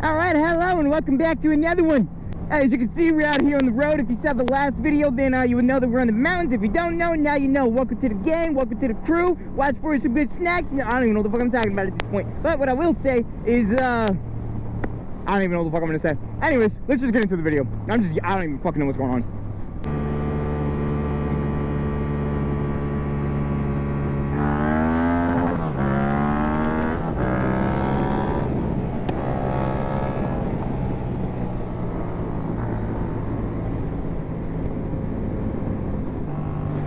Alright, hello and welcome back to another one. As you can see, we're out here on the road. If you saw the last video, then you would know that we're in the mountains. If you don't know, now you know. Welcome to the gang, welcome to the crew. Watch for some good snacks. I don't even know what the fuck I'm talking about at this point. But what I will say is, I don't even know what the fuck I'm gonna say. Anyways, let's just get into the video. I don't even fucking know what's going on.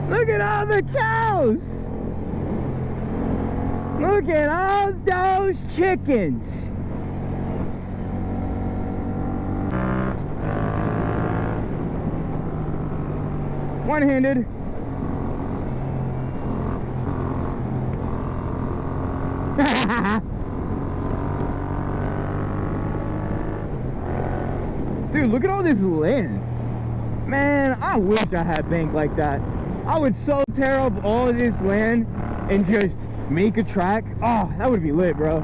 Look at all the cows! Look at all those chickens! One-handed. Dude, look at all this land. Man, I wish I had a bank like that. I would so tear up all of this land and just make a track. Oh, that would be lit, bro.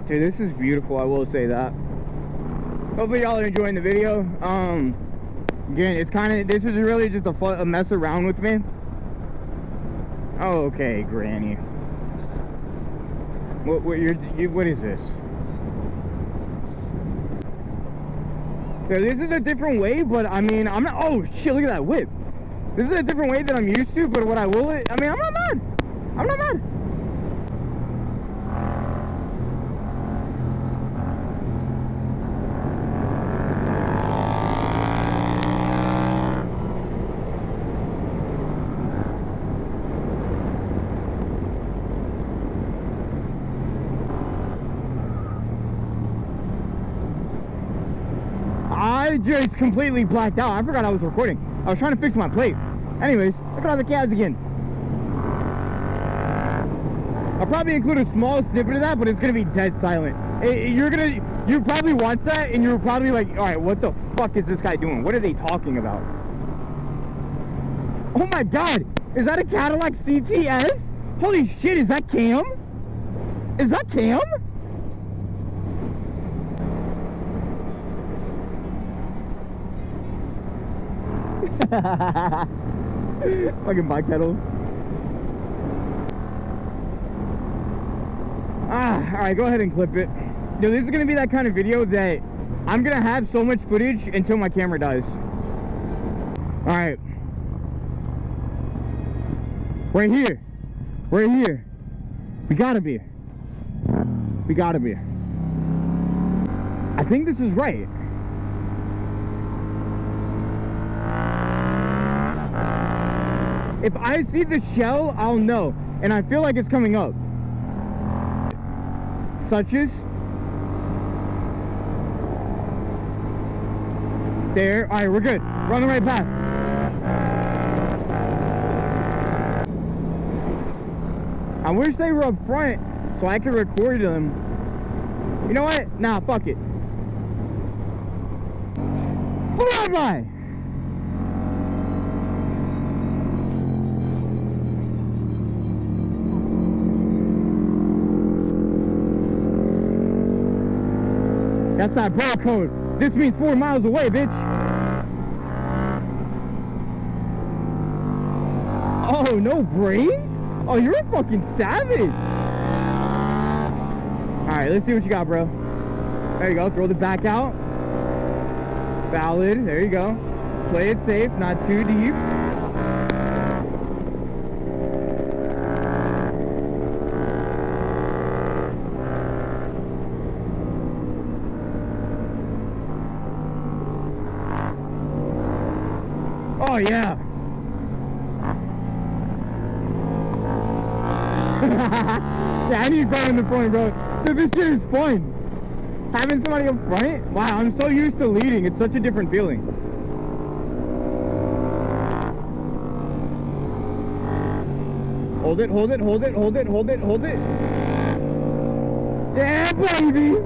Dude, this is beautiful, I will say that. Hopefully y'all are enjoying the video. Again, it's kind of, this is really just a mess around with me. Okay, Granny. What is this? So this is a different way, but I mean, I'm not, oh shit, look at that whip. This is a different way that I'm used to, but what I will, I mean, I'm not mad. I'm not mad. I just completely blacked out. I forgot I was recording. I was trying to fix my plate. Anyways, look at all the calves again. I'll probably include a small snippet of that, but it's gonna be dead silent. You probably watch that and you're probably like, all right, what the fuck is this guy doing? What are they talking about? Oh my god, is that a Cadillac CTS? Holy shit, is that Cam? Is that Cam? Fucking bipedal. Alright, go ahead and clip it. Yo, this is gonna be that kind of video that I'm gonna have so much footage until my camera dies. Alright. Right here. Right here. We gotta be. We gotta be. I think this is right. If I see the shell, I'll know. And I feel like it's coming up. Suches. There. Alright, we're good. We're on the right path. I wish they were up front so I could record them. You know what? Nah, fuck it. Where am I? That's not barcode. This means 4 miles away, bitch. Oh, no brakes? Oh, you're a fucking savage. Alright, let's see what you got, bro. There you go. Throw the back out. Valid. There you go. Play it safe. Not too deep. Oh yeah. Yeah, I need someone in the front, bro. Dude, this shit is fun. Having somebody up front? Wow, I'm so used to leading. It's such a different feeling. Hold it, hold it, hold it, hold it, hold it, hold it. Yeah, baby.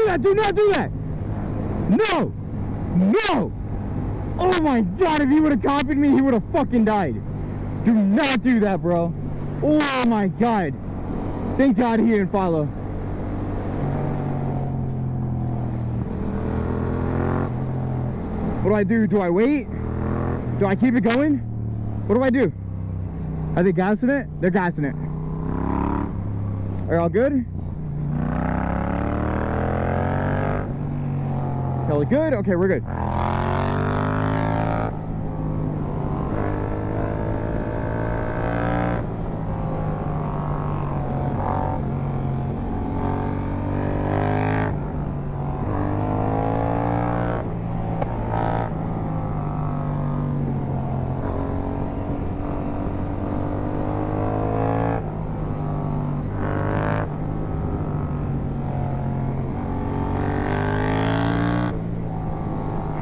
that! Do not do that! No! No! Oh my god, if he would have copied me, he would have fucking died. Do not do that, bro. Oh my god. Thank God he didn't follow. What do I do? Do I wait? Do I keep it going? What do I do? Are they gassing it? They're gassing it. Are y'all good? Y'all good? Okay, we're good.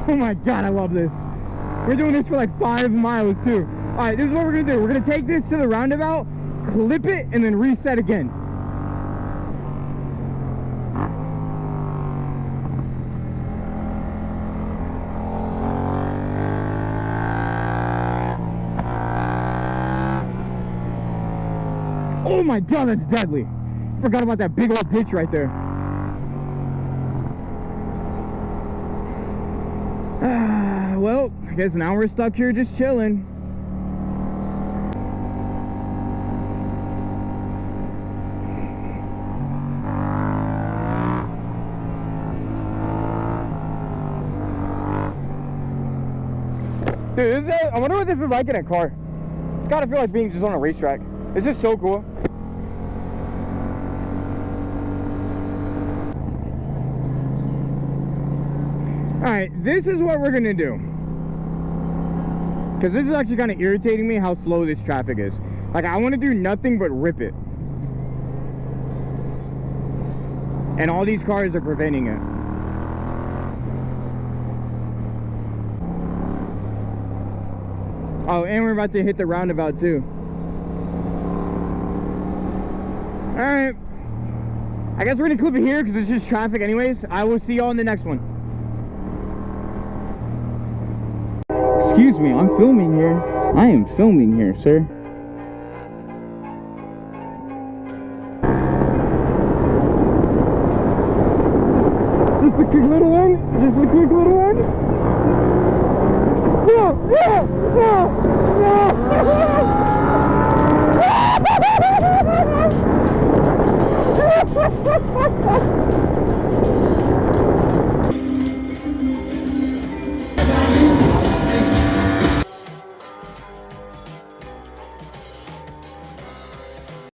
Oh my god, I love this. We're doing this for like 5 miles too. Alright, this is what we're gonna do. We're gonna take this to the roundabout, clip it, and then reset again. Oh my god, that's deadly. Forgot about that big old ditch right there. Well, I guess now we're stuck here just chilling. Dude, I wonder what this is like in a car. It's gotta feel like being just on a racetrack. It's just so cool. Alright, this is what we're gonna do. Because this is actually kind of irritating me how slow this traffic is. Like, I want to do nothing but rip it. And all these cars are preventing it. Oh, and we're about to hit the roundabout too. Alright. I guess we're gonna clip it here because it's just traffic anyways. I will see y'all in the next one. Excuse me, I'm filming here. I am filming here, sir. Just a quick little one. Just a quick little one. Whoa, whoa.